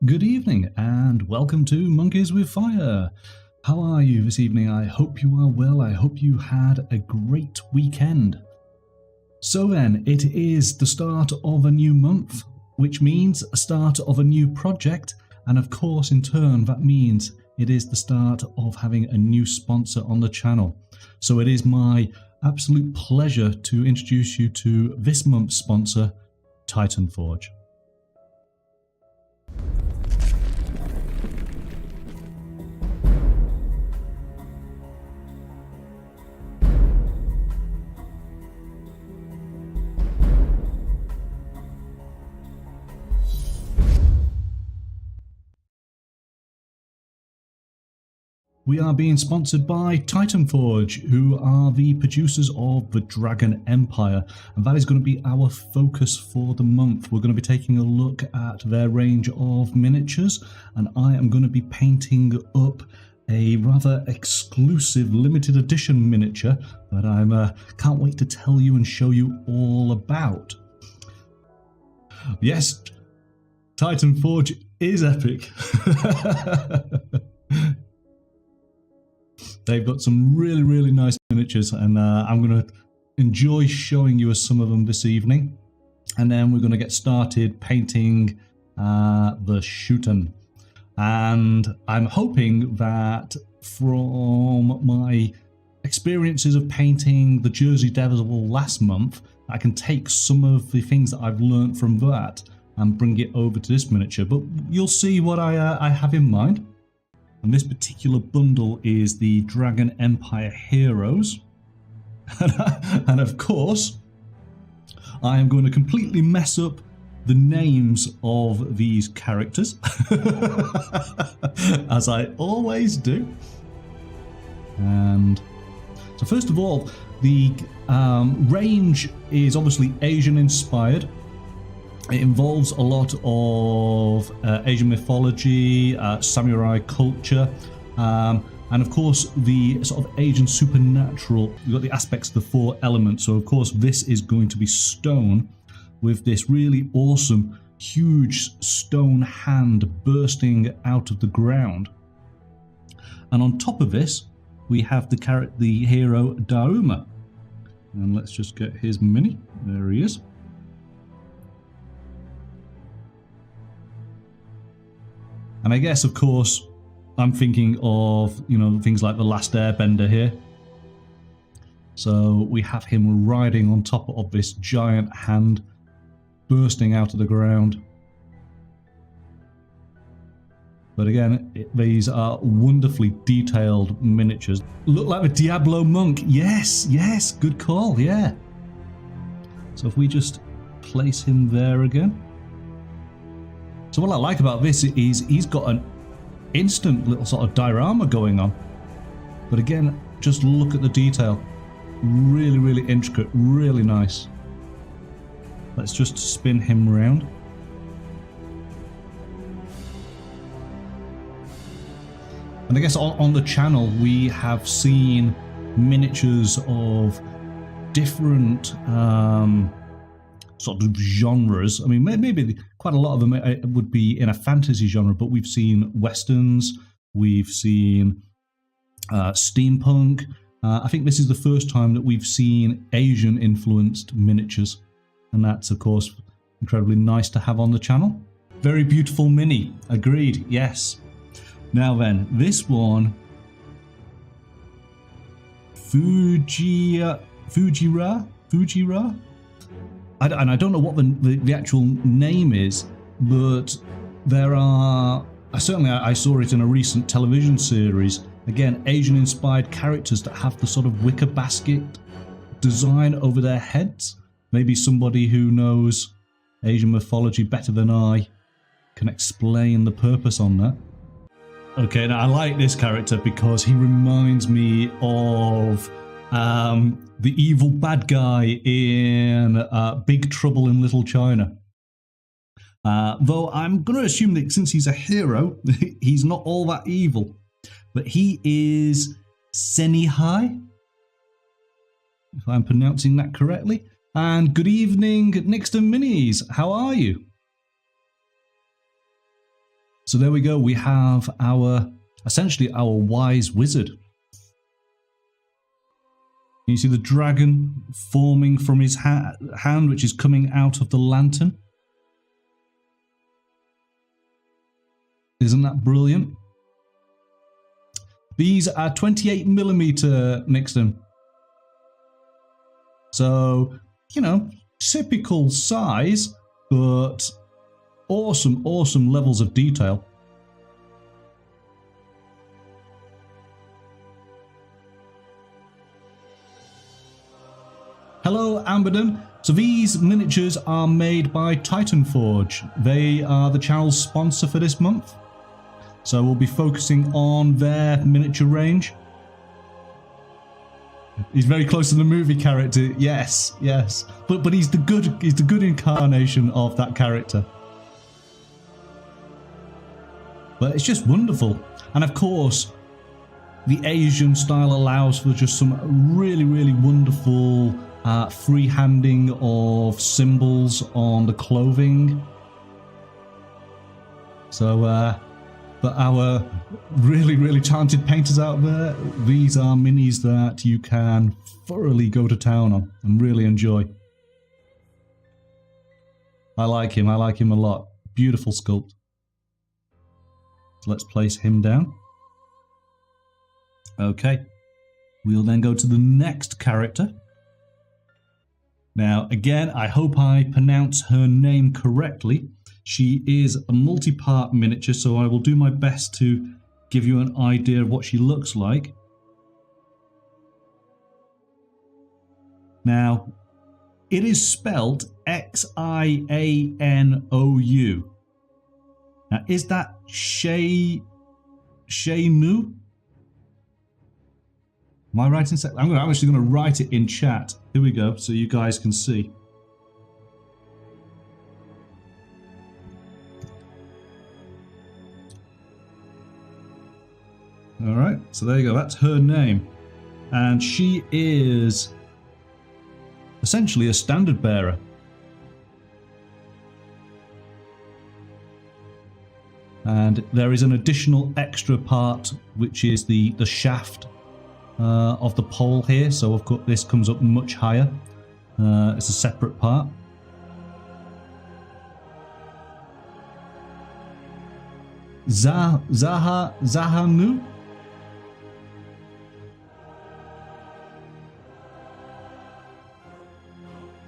Good evening and welcome to Monkeys with Fire. How are you this evening? I hope you are well. I hope you had a great weekend. So then, it is the start of a new month, which means a start of a new project, and of course in turn that means it is the start of having a new sponsor on the channel. So it is my absolute pleasure to introduce you to this month's sponsor, TitanForge. We are being sponsored by TitanForge, who are the producers of the Dragon Empire, and that is going to be our focus for the month. We're going to be taking a look at their range of miniatures, and I am going to be painting up a rather exclusive limited edition miniature that I can't wait to tell you and show you all about. Yes, TitanForge is epic. They've got some really nice miniatures, and I'm going to enjoy showing you some of them this evening. And then we're going to get started painting the Shootin. And I'm hoping that from my experiences of painting the Jersey Devil last month, I can take some of the things that I've learned from that and bring it over to this miniature. But you'll see what I have in mind. And this particular bundle is the Dragon Empire Heroes. And of course, I am going to completely mess up the names of these characters, as I always do. And so first of all, the range is obviously Asian inspired. It involves a lot of Asian mythology, samurai culture, and of course the sort of Asian supernatural. You've got the aspects of the four elements. So of course this is going to be stone, with this really awesome huge stone hand bursting out of the ground. And on top of this we have the hero Dauma. And let's just get his mini. There he is. And I guess, of course, I'm thinking of, things like The Last Airbender here. So we have him riding on top of this giant hand, bursting out of the ground. But again, these are wonderfully detailed miniatures. Look like the Diablo monk. Yes, good call, yeah. So if we just place him there again. So what I like about this is he's got an instant little sort of diorama going on. But again, just look at the detail. Really intricate, really nice. Let's just spin him around. And I guess on the channel we have seen miniatures of different sort of genres. I mean, maybe quite a lot of them would be in a fantasy genre, but we've seen westerns, we've seen steampunk. I think this is the first time that we've seen Asian influenced miniatures, and that's of course incredibly nice to have on the channel. Very beautiful mini, agreed, yes. Now then, this one, Fujira. And I don't know what the actual name is, but there are, certainly I saw it in a recent television series, again, Asian-inspired characters that have the sort of wicker basket design over their heads. Maybe somebody who knows Asian mythology better than I can explain the purpose on that. Okay, now I like this character because he reminds me of the evil bad guy in Big Trouble in Little China. Though I'm going to assume that since he's a hero, he's not all that evil. But he is Senihai, if I'm pronouncing that correctly. And good evening, Nixton Minis. How are you? So there we go. We have essentially our wise wizard. You see the dragon forming from his hand, which is coming out of the lantern. Isn't that brilliant? These are 28mm, Nixon. So, you know, typical size, but awesome, awesome levels of detail. Hello, Amberden. So these miniatures are made by TitanForge. They are the channel's sponsor for this month. So we'll be focusing on their miniature range. He's very close to the movie character. Yes, yes. But he's the good incarnation of that character. But it's just wonderful. And of course, the Asian style allows for just some really, really wonderful free-handing of symbols on the clothing. So, but our really, really talented painters out there, these are minis that you can thoroughly go to town on and really enjoy. I like him a lot. Beautiful sculpt. So let's place him down. Okay. We'll then go to the next character. Now, again, I hope I pronounce her name correctly. She is a multi-part miniature, so I will do my best to give you an idea of what she looks like. Now, it is spelled Xianou. Now, is that Shenu? Am I right in saying? I'm actually going to write it in chat. Here we go, so you guys can see. All right, so there you go. That's her name, and she is essentially a standard bearer. And there is an additional extra part, which is the shaft of the pole here. So of course this comes up much higher. It's a separate part. Zahanu.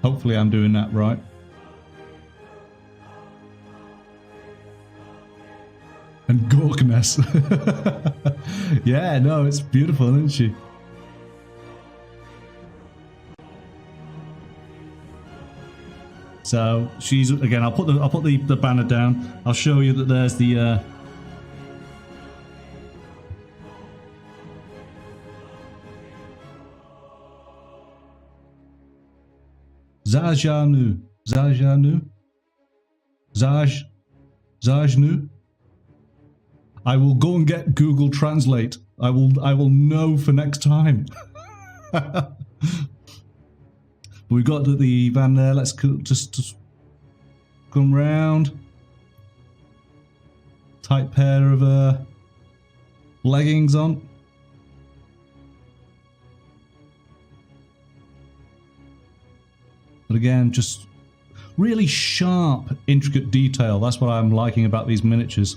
Hopefully I'm doing that right. And Gorkness. Yeah, no, it's beautiful, isn't she? So she's, again, I'll put the banner down. I'll show you that there's the Zajnu. I will go and get Google Translate. I will know for next time. We've got the van there. Let's just come round. Tight pair of leggings on. But again, just really sharp, intricate detail. That's what I'm liking about these miniatures.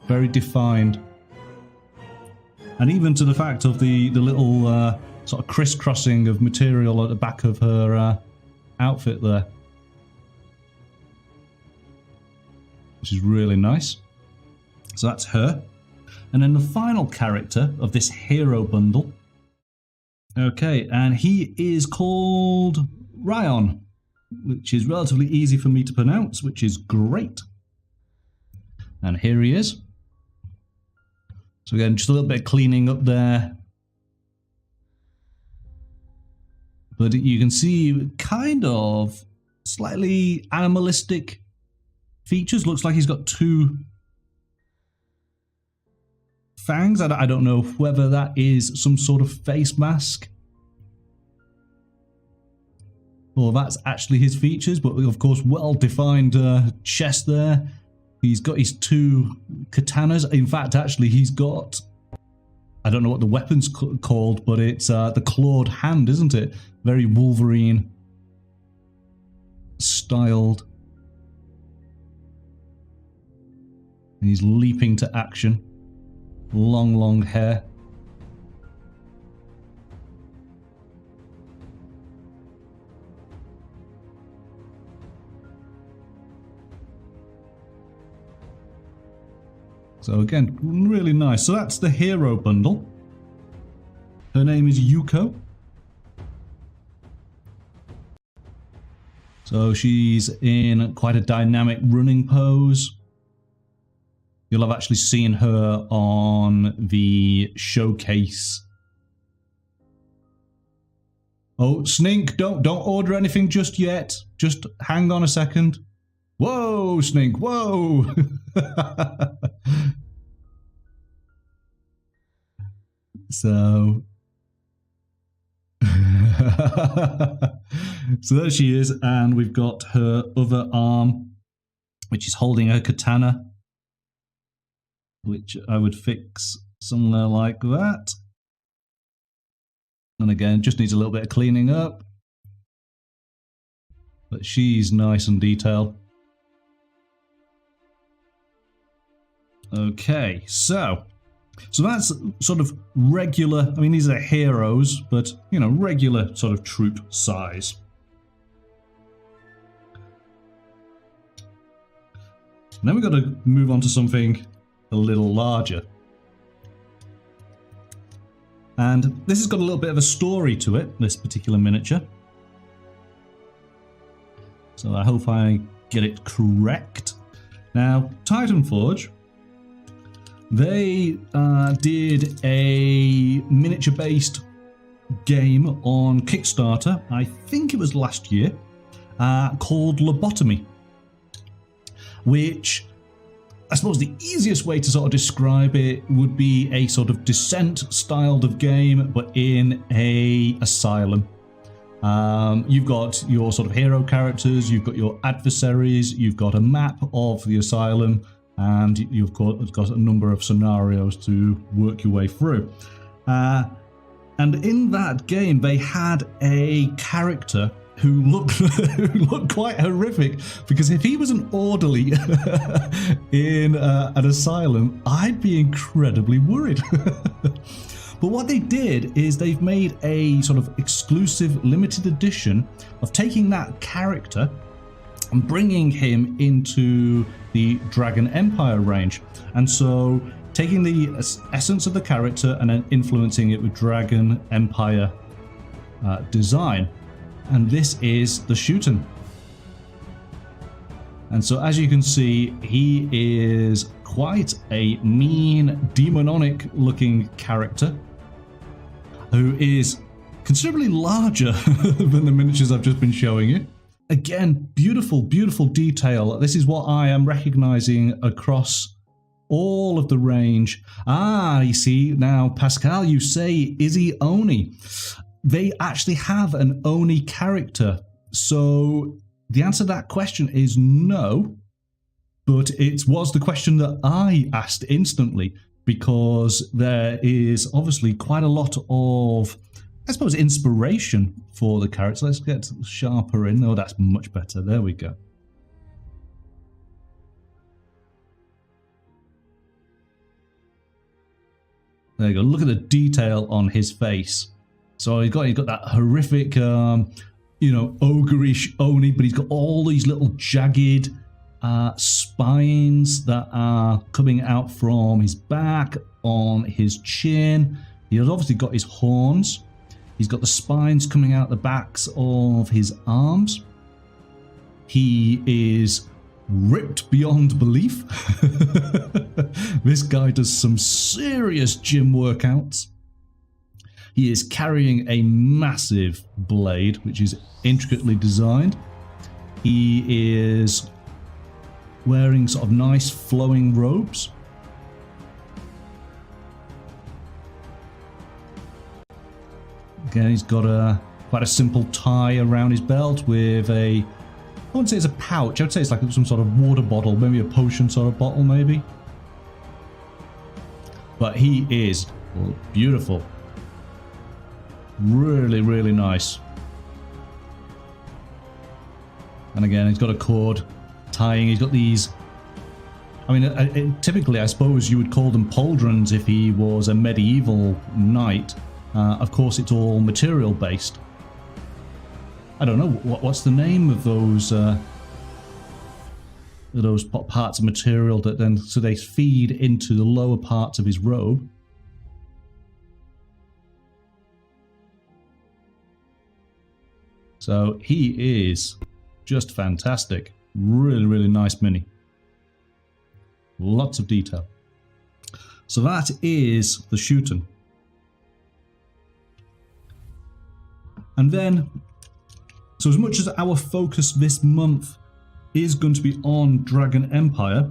Very defined. And even to the fact of the little sort of crisscrossing of material at the back of her outfit there. Which is really nice. So that's her. And then the final character of this hero bundle. Okay, and he is called Ryan, which is relatively easy for me to pronounce, which is great. And here he is. So again, just a little bit of cleaning up there. But you can see kind of slightly animalistic features. Looks like he's got two fangs. I don't know whether that is some sort of face mask or that's actually his features, but of course well-defined chest there. He's got his 2 katanas. In fact, actually, he's got... I don't know what the weapon's called, but it's the clawed hand, isn't it? Very Wolverine styled. And he's leaping to action. Long, long hair. So again, really nice. So that's the hero bundle. Her name is Yuko. So she's in quite a dynamic running pose. You'll have actually seen her on the showcase. Oh, Snink, don't order anything just yet. Just hang on a second. Whoa, Snink, whoa! So... so there she is, and we've got her other arm, which is holding her katana, which I would fix somewhere like that. And again, just needs a little bit of cleaning up. But she's nice and detailed. Okay, so that's sort of regular, I mean these are heroes, but you know, regular sort of troop size. And then we've got to move on to something a little larger. And this has got a little bit of a story to it, this particular miniature. So I hope I get it correct. Now, TitanForge, they did a miniature-based game on Kickstarter, I think it was last year, called Lobotomy, which I suppose the easiest way to sort of describe it would be a sort of Descent styled of game, but in a asylum. You've got your sort of hero characters, you've got your adversaries, you've got a map of the asylum, and you've got a number of scenarios to work your way through. And in that game, they had a character who looked quite horrific, because if he was an orderly in an asylum, I'd be incredibly worried. But what they did is they've made a sort of exclusive limited edition of taking that character and bringing him into the Dragon Empire range. And so taking the essence of the character and then influencing it with Dragon Empire design. And this is the Shootin. And so as you can see, he is quite a mean, demonic looking character who is considerably larger than the miniatures I've just been showing you. Again, beautiful, beautiful detail. This is what I am recognizing across all of the range. Ah, you see, now Pascal, you say, is he Oni? They actually have an Oni character. So the answer to that question is no, but it was the question that I asked instantly, because there is obviously quite a lot of, I suppose, inspiration for the character. Let's get sharper in. Oh, that's much better. There we go. There you go. Look at the detail on his face. So he's got that horrific, you know, ogreish Oni, but he's got all these little jagged spines that are coming out from his back, on his chin. He has obviously got his horns. He's got the spines coming out the backs of his arms. He is ripped beyond belief. This guy does some serious gym workouts. He is carrying a massive blade, which is intricately designed. He is wearing sort of nice flowing robes. Again, he's got quite a simple tie around his belt with a wouldn't say it's a pouch. I would say it's like some sort of water bottle, maybe a potion sort of bottle, maybe. But he is beautiful. Really, really nice. And again, he's got a cord tying. He's got these... I mean, typically, I suppose you would call them pauldrons if he was a medieval knight. Of course, it's all material-based. I don't know, what's the name of those parts of material that then... So they feed into the lower parts of his robe. So he is just fantastic. Really, really nice mini. Lots of detail. So that is the Shootin. And then, so as much as our focus this month is going to be on Dragon Empire,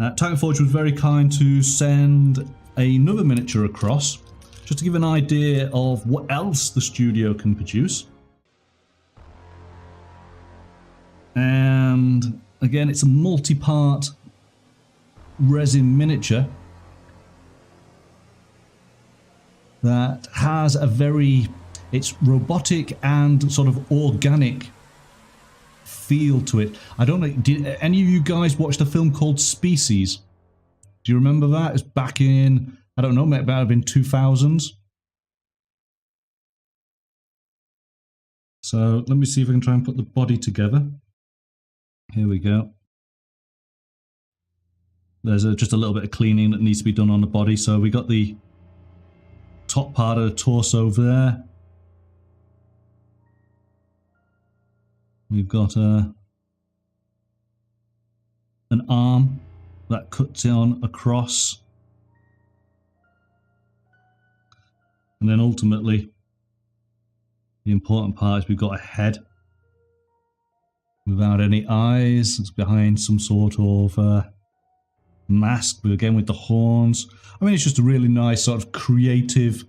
TitanForge was very kind to send another miniature across, just to give an idea of what else the studio can produce. And again, it's a multi-part resin miniature that has a very, it's robotic and sort of organic feel to it. I don't know, did any of you guys watch the film called Species? Do you remember that? It's back in, I don't know, it might have been 2000s. So let me see if I can try and put the body together. Here we go. There's just a little bit of cleaning that needs to be done on the body. So we got the top part of the torso there. We've got an arm that cuts on across. And then ultimately, the important part is we've got a head without any eyes. It's behind some sort of mask, but again with the horns. I mean, it's just a really nice sort of creative...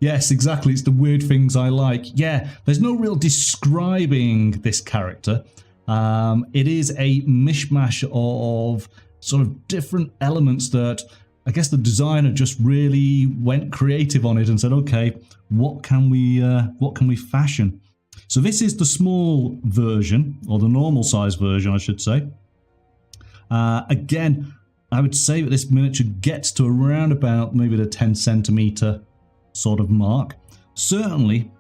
Yes, exactly, it's the weird things I like. Yeah, there's no real describing this character. It is a mishmash of sort of different elements that I guess the designer just really went creative on it and said, okay, what can we fashion? So this is the small version, or the normal size version, I should say. Again, I would say that this miniature gets to around about maybe the 10 centimeter sort of mark. Certainly,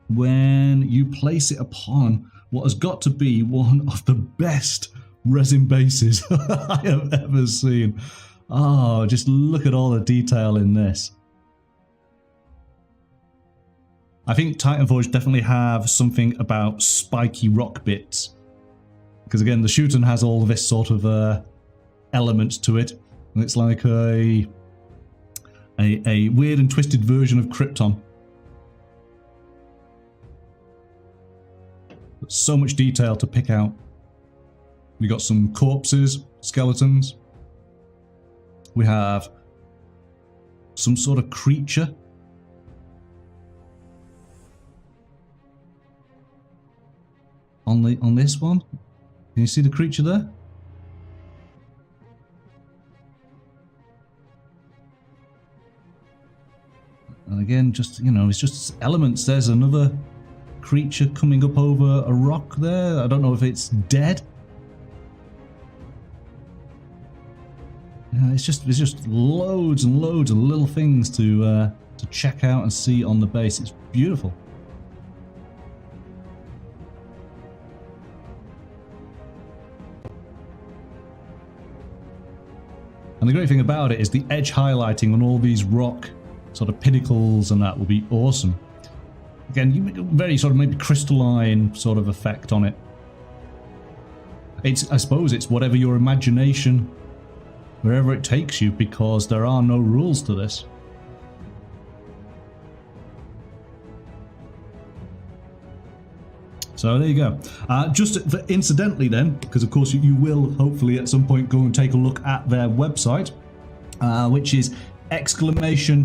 when you place it upon what has got to be one of the best resin bases I have ever seen. Oh, just look at all the detail in this. I think TitanForge definitely have something about spiky rock bits. Because again, the Shootin has all this sort of element to it. And it's like a weird and twisted version of Krypton. So much detail to pick out. We got some corpses, skeletons. We have some sort of creature. On this one. Can you see the creature there? And again, just, you know, it's just elements. There's another creature coming up over a rock there. I don't know if it's dead. Yeah, it's just loads and loads of little things to check out and see on the base. It's beautiful. And the great thing about it is the edge highlighting on all these rock sort of pinnacles and that will be awesome. Again, you very sort of maybe crystalline sort of effect on it. It's, I suppose it's whatever your imagination, wherever it takes you, because there are no rules to this. So there you go. Just incidentally then, because of course you will hopefully at some point go and take a look at their website, which is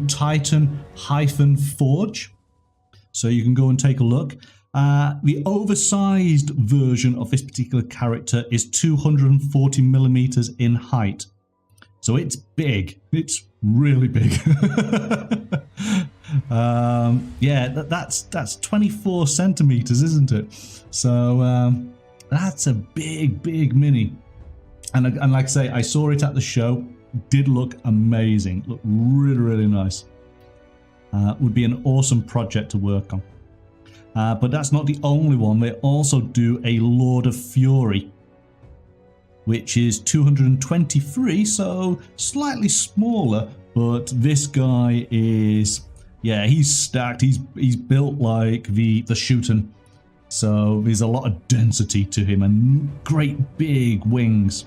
!Titan-Forge. So you can go and take a look. The oversized version of this particular character is 240 millimeters in height. So it's big. It's really big. Yeah, that's 24 centimeters, isn't it? So that's a big mini. And like I say, I saw it at the show. Did look amazing. Looked really nice. Would be an awesome project to work on. But that's not the only one. They also do a Lord of Fury, which is 223, so slightly smaller. But this guy is, yeah, he's stacked. He's built like the Shootin, so there's a lot of density to him and great big wings.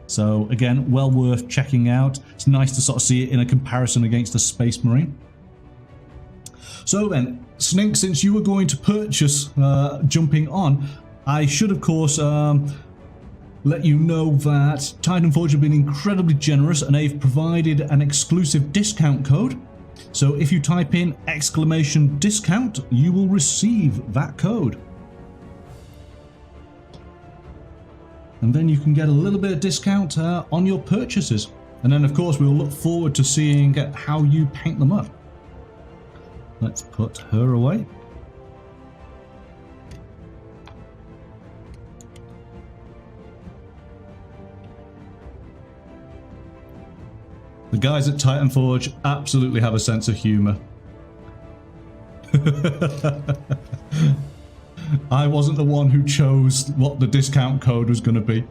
So again, well worth checking out. It's nice to sort of see it in a comparison against a Space Marine. So then, Snink, since you were going to purchase jumping on, I should of course let you know that TitanForge have been incredibly generous and they've provided an exclusive discount code. So if you type in !discount, you will receive that code. And then you can get a little bit of discount on your purchases. And then of course we'll look forward to seeing how you paint them up. Let's put her away. The guys at TitanForge absolutely have a sense of humor. I wasn't the one who chose what the discount code was going to be.